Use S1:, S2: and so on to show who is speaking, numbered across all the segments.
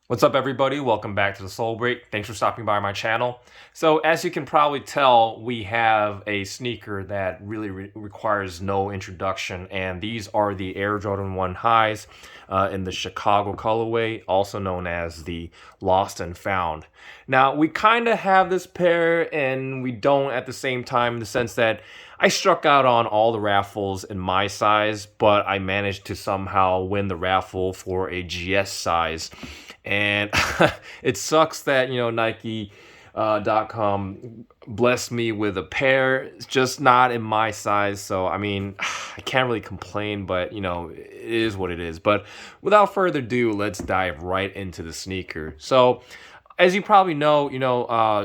S1: What's up, everybody? Welcome back to the Soul Break. Thanks for stopping by my channel. So, as you can probably tell, we have a sneaker that really requires no introduction, and these are the Air Jordan 1 highs in the Chicago colorway, also known as the Lost and Found. Now, we kind of have this pair, and we don't at the same time, in the sense that I struck out on all the raffles in my size, but I managed to somehow win the raffle for a GS size. And it sucks that, Nike.com blessed me with a pair. It's just not in my size. So, I mean, I can't really complain, but, it is what it is. But without further ado, let's dive right into the sneaker. So, as you probably know,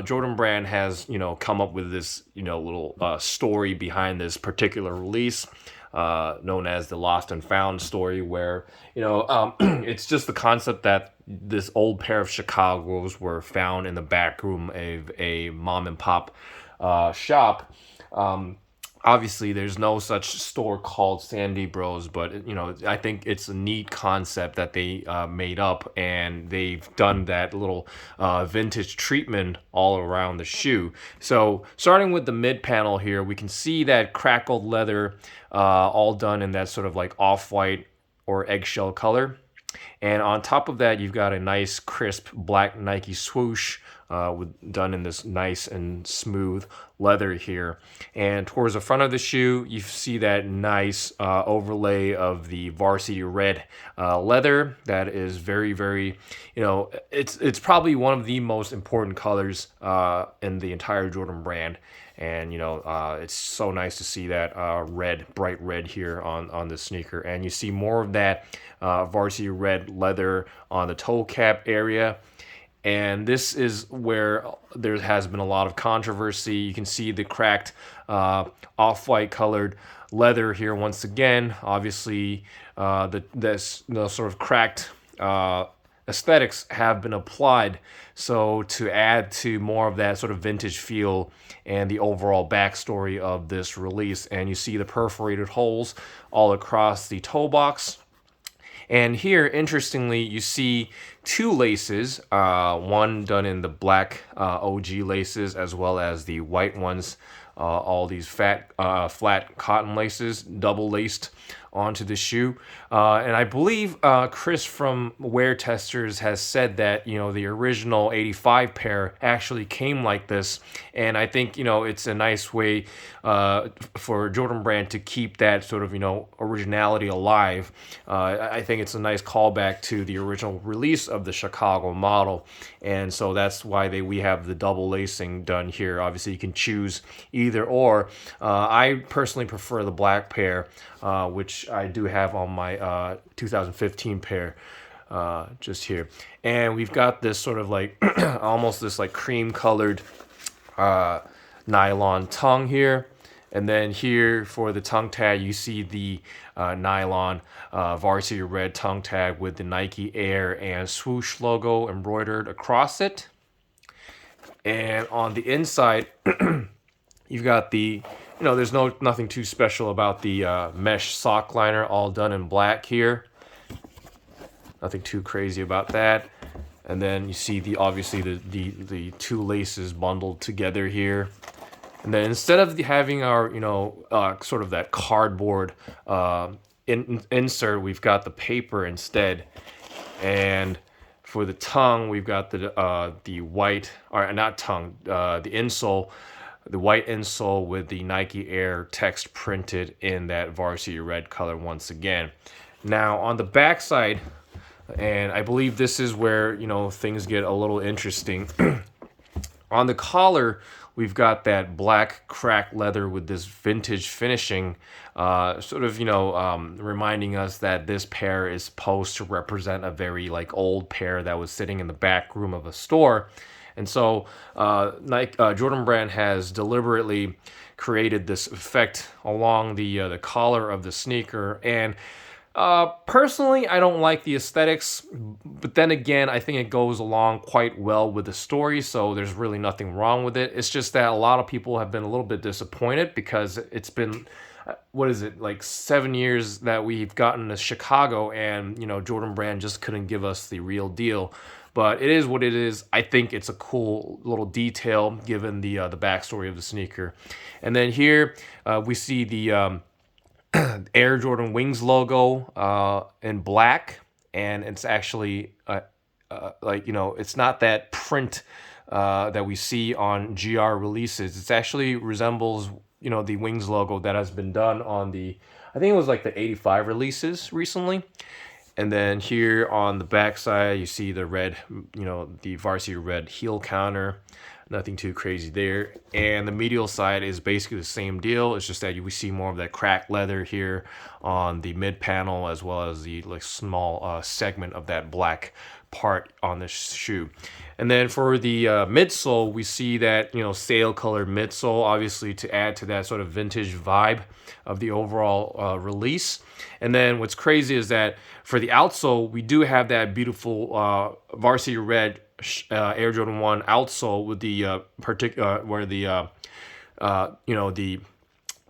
S1: Jordan Brand has, come up with this, little story behind this particular release, known as the Lost and Found story, where, it's just the concept that this old pair of Chicagos were found in the back room of a mom and pop shop. Obviously, there's no such store called Sandy Bros, but I think it's a neat concept that they made up, and they've done that little vintage treatment all around the shoe. So starting with the mid panel here, we can see that crackled leather, all done in that sort of like off-white or eggshell color. And on top of that, you've got a nice crisp black Nike swoosh, done in this nice and smooth leather here. And towards the front of the shoe, you see that nice overlay of the varsity red leather. That is very, very, it's probably one of the most important colors in the entire Jordan brand. And it's so nice to see that bright red here on the sneaker. And you see more of that varsity red leather on the toe cap area. And this is where there has been a lot of controversy. You can see the cracked off-white colored leather here once again. Obviously, the sort of cracked aesthetics have been applied, so to add to more of that sort of vintage feel and the overall backstory of this release. And you see the perforated holes all across the toe box. And here, interestingly, you see two laces, one done in the black OG laces, as well as the white ones, all these flat cotton laces, double laced onto the shoe. And I believe Chris from Wear Testers has said that, the original 85 pair actually came like this. And I think, it's a nice way for Jordan Brand to keep that sort of, originality alive. I think it's a nice callback to the original release of the Chicago model. And so that's why we have the double lacing done here. Obviously, you can choose either or. I personally prefer the black pair, which I do have on my 2015 pair just here. And we've got this sort of like almost this like cream colored nylon tongue here. And then here for the tongue tag, you see the nylon varsity red tongue tag with the Nike Air and swoosh logo embroidered across it. And on the inside, you've got the, there's nothing too special about the mesh sock liner, all done in black here. Nothing too crazy about that. And then you see obviously the two laces bundled together here. And then instead of having our, sort of that cardboard insert, we've got the paper instead. And for the tongue, we've got the white, or not tongue, the insole, the white insole with the Nike Air text printed in that varsity red color once again. Now on the back side, and I believe this is where, things get a little interesting. On the collar, we've got that black cracked leather with this vintage finishing, sort of, reminding us that this pair is supposed to represent a very like old pair that was sitting in the back room of a store. And so Jordan Brand has deliberately created this effect along the collar of the sneaker. And personally, I don't like the aesthetics, but then again, I think it goes along quite well with the story, so there's really nothing wrong with it. It's just that a lot of people have been a little bit disappointed because it's been, what is it, like 7 years that we've gotten to Chicago, and Jordan Brand just couldn't give us the real deal. but it is what it is. I think it's a cool little detail given the backstory of the sneaker. And then here we see the Air Jordan Wings logo in black, and it's actually like, you know, it's not that print that we see on GR releases. It's actually resembles, you know, the Wings logo that has been done on the, I think it was like the 85 releases recently. And then here on the back side, you see the red, you know, the Varsity Red heel counter. Nothing too crazy there. And the medial side is basically the same deal. It's just that we see more of that cracked leather here on the mid panel, as well as the like small segment of that black part on the shoe. And then for the midsole, we see that, you know, sail color midsole, obviously to add to that sort of vintage vibe of the overall release. And then what's crazy is that for the outsole, we do have that beautiful Varsity Red Air Jordan 1 outsole with the particular where the you know, the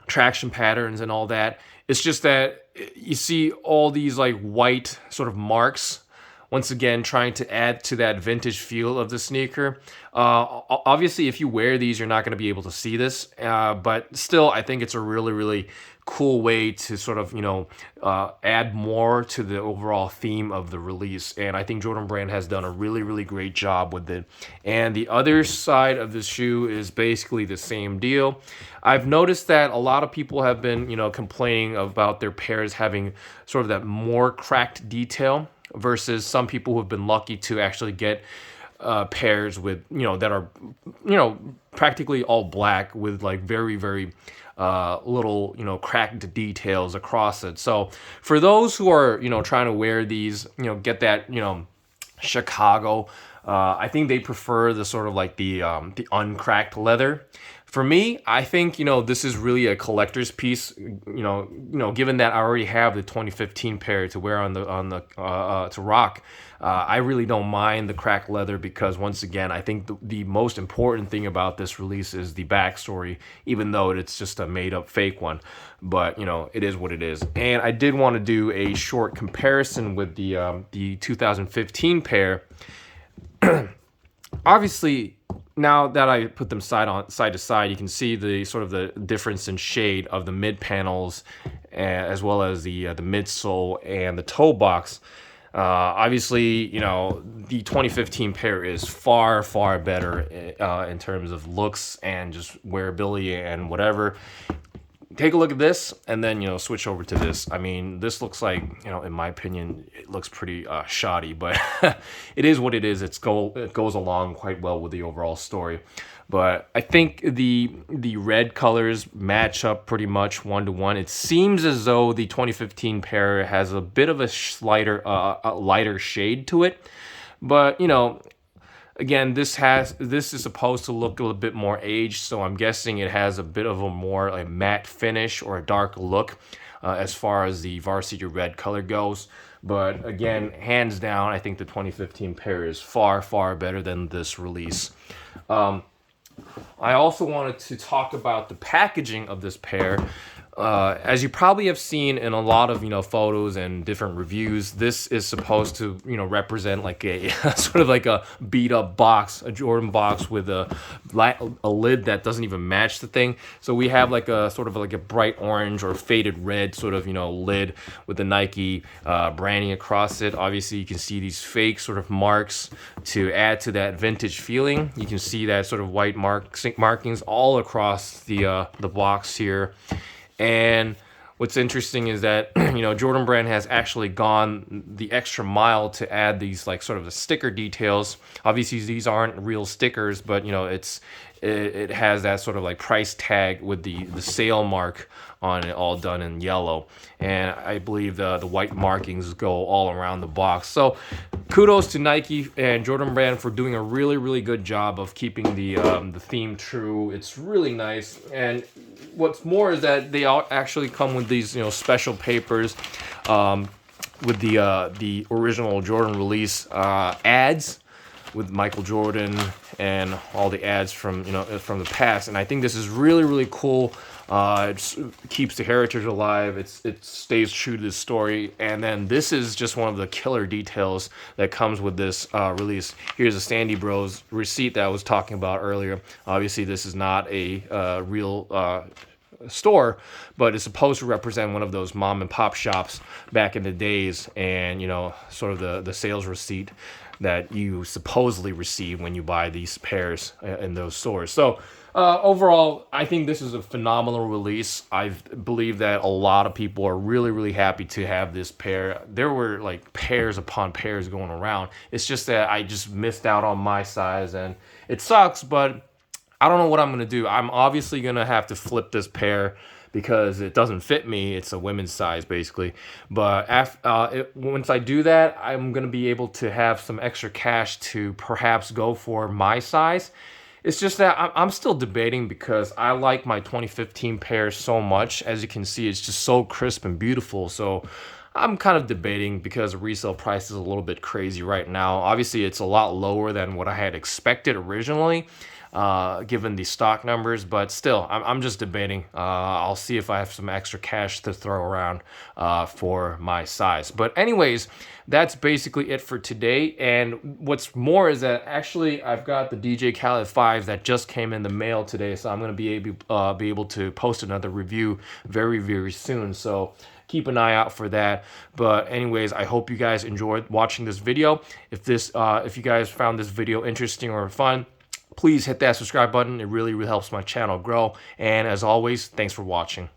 S1: traction patterns and all that. It's just that you see all these like white sort of marks, once again trying to add to that vintage feel of the sneaker. Obviously, if you wear these, you're not going to be able to see this, but still, I think it's a really cool way to sort of, you know, add more to the overall theme of the release. And I think Jordan Brand has done a really great job with it. And the other side of the shoe is basically the same deal. I've noticed that a lot of people have been, you know, complaining about their pairs having sort of that more cracked detail versus some people who have been lucky to actually get pairs with, you know, that are, you know, practically all black with like very little, you know, cracked details across it. So for those who are, you know, trying to wear these, you know, get that, you know, Chicago, I think they prefer the sort of like the uncracked leather. For me, I think, you know, this is really a collector's piece. You know, given that I already have the 2015 pair to wear on the to rock, I really don't mind the cracked leather because, once again, I think the most important thing about this release is the backstory, even though it's just a made-up fake one. But, you know, it is what it is. And I did want to do a short comparison with the 2015 pair. Obviously, now that I put them side to side, you can see the sort of the difference in shade of the mid panels, as well as the midsole and the toe box. Obviously, you know, the 2015 pair is far better in terms of looks and just wearability and whatever. Take a look at this and then, you know, switch over to this. I mean, this looks like, you know, in my opinion, it looks pretty shoddy, but it is what it is. It goes along quite well with the overall story. But I think the red colors match up pretty much 1-to-1. It seems as though the 2015 pair has a bit of a lighter shade to it. But, you know, again, this is supposed to look a little bit more aged, so I'm guessing it has a bit of a more like matte finish or a dark look as far as the Varsity Red color goes. But again, hands down, I think the 2015 pair is far better than this release. I also wanted to talk about the packaging of this pair. As you probably have seen in a lot of, you know, photos and different reviews, this is supposed to, you know, represent like a sort of like a beat up box, a Jordan box with a lid that doesn't even match the thing. So we have like a sort of like a bright orange or faded red sort of, you know, lid with the Nike branding across it. Obviously, you can see these fake sort of marks to add to that vintage feeling. You can see that sort of white markings all across the box here. And what's interesting is that, you know, Jordan Brand has actually gone the extra mile to add these like sort of the sticker details. Obviously, these aren't real stickers, but, you know, it has that sort of like price tag with the sale mark on it, all done in yellow. And I believe the white markings go all around the box. So kudos to Nike and Jordan Brand for doing a really good job of keeping the theme true. It's really nice. And what's more is that they all actually come with these, you know, special papers with the original Jordan release ads with Michael Jordan and all the ads from, you know, from the past. And I think this is really, really cool. It keeps the heritage alive. It stays true to the story. And then this is just one of the killer details that comes with this release. Here's a Sandy Bros receipt that I was talking about earlier. Obviously, this is not a real store, but it's supposed to represent one of those mom and pop shops back in the days, and you know, sort of the sales receipt that you supposedly receive when you buy these pairs in those stores. So overall, I think this is a phenomenal release. I believe that a lot of people are really, really happy to have this pair. There were like pairs upon pairs going around. It's just that I just missed out on my size, and it sucks, but I don't know what I'm going to do. I'm obviously going to have to flip this pair because it doesn't fit me. It's a women's size, basically. But once I do that, I'm going to be able to have some extra cash to perhaps go for my size. It's just that I'm still debating because I like my 2015 pair so much. As you can see, it's just so crisp and beautiful. So I'm kind of debating because the resale price is a little bit crazy right now. Obviously, it's a lot lower than what I had expected originally, given the stock numbers, but still, I'm just debating. I'll see if I have some extra cash to throw around for my size. But anyways, that's basically it for today. And what's more is that actually I've got the DJ Khaled 5 that just came in the mail today, so I'm going to be able to post another review very, very soon. So keep an eye out for that. But anyways, I hope you guys enjoyed watching this video. If you guys found this video interesting or fun, please hit that subscribe button. It really, really helps my channel grow. And as always, thanks for watching.